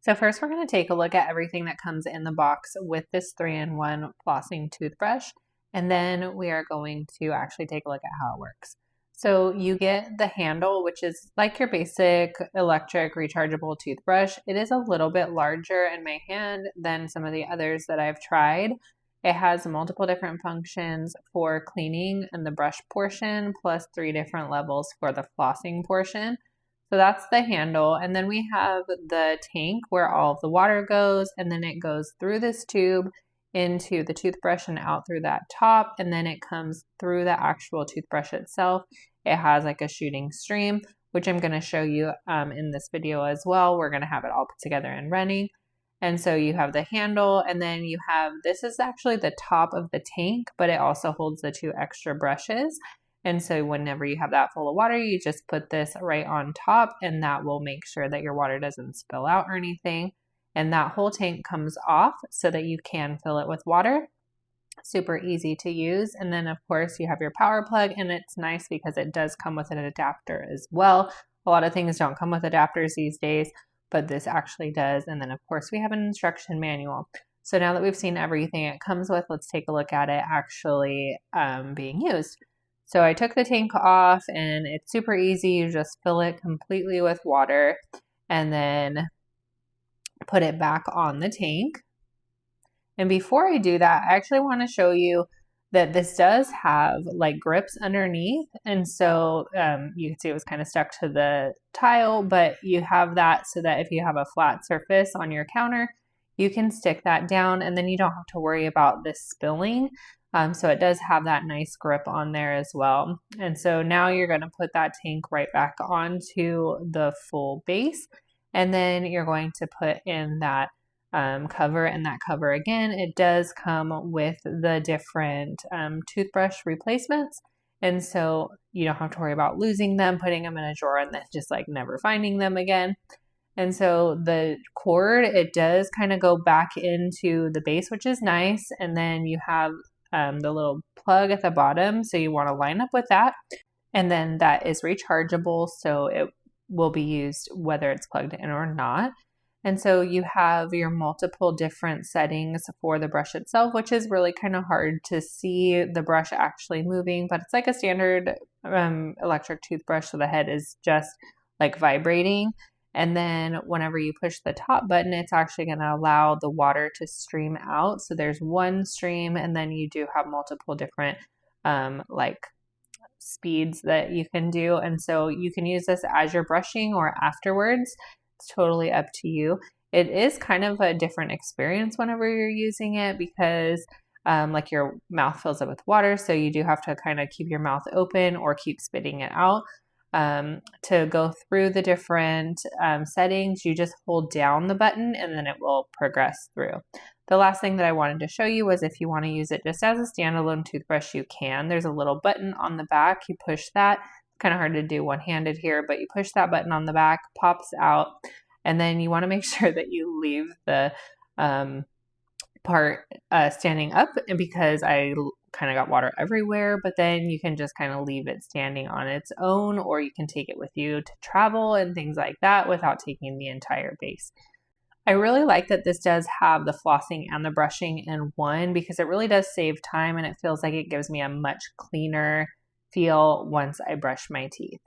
So first we're going to take a look at everything that comes in the box with this 3-in-1 flossing toothbrush, and then we are going to actually take a look at how it works. So you get the handle, which is like your basic electric rechargeable toothbrush. It is a little bit larger in my hand than some of the others that I've tried. It has multiple different functions for cleaning and the brush portion, plus 3 different levels for the flossing portion. So that's the handle. And then we have the tank where all of the water goes, and then it goes through this tube into the toothbrush and out through that top, and then it comes through the actual toothbrush itself. It has like a shooting stream, which I'm going to show you in this video as well. We're going to have it all put together and running. And so you have the handle, and then you have, this is actually the top of the tank, but it also holds the 2 extra brushes. And so whenever you have that full of water, you just put this right on top, and that will make sure that your water doesn't spill out or anything. And that whole tank comes off so that you can fill it with water. Super easy to use. And then of course you have your power plug, and it's nice because it does come with an adapter as well. A lot of things don't come with adapters these days, but this actually does. And then of course we have an instruction manual. So now that we've seen everything it comes with, let's take a look at it actually being used. So I took the tank off, and it's super easy. You just fill it completely with water and then put it back on the tank. And before I do that, I actually want to show you that this does have like grips underneath. And so you can see it was kind of stuck to the tile, but you have that so that if you have a flat surface on your counter, you can stick that down, and then you don't have to worry about this spilling. So it does have that nice grip on there as well. And so now you're going to put that tank right back onto the full base, and then you're going to put in that cover, and that cover again, it does come with the different toothbrush replacements. And so you don't have to worry about losing them, putting them in a drawer, and then just like never finding them again. And so the cord, it does kind of go back into the base, which is nice. And then you have the little plug at the bottom, so you want to line up with that. And then that is rechargeable, so it will be used whether it's plugged in or not. And so you have your multiple different settings for the brush itself, which is really kind of hard to see the brush actually moving, but it's like a standard electric toothbrush, so the head is just like vibrating. And then whenever you push the top button, it's actually going to allow the water to stream out. So there's one stream, and then you do have multiple different like speeds that you can do. And so you can use this as you're brushing or afterwards. It's totally up to you. It is kind of a different experience whenever you're using it because like your mouth fills up with water. So you do have to kind of keep your mouth open or keep spitting it out. To go through the different settings, you just hold down the button and then it will progress through. The last thing that I wanted to show you was if you want to use it just as a standalone toothbrush, you can. There's a little button on the back. You push that. It's kind of hard to do one-handed here, but you push that button on the back, pops out, and then you want to make sure that you leave the part standing up, and because I kind of got water everywhere, but then you can just kind of leave it standing on its own, or you can take it with you to travel and things like that without taking the entire base. I really like that this does have the flossing and the brushing in one because it really does save time, and it feels like it gives me a much cleaner feel once I brush my teeth.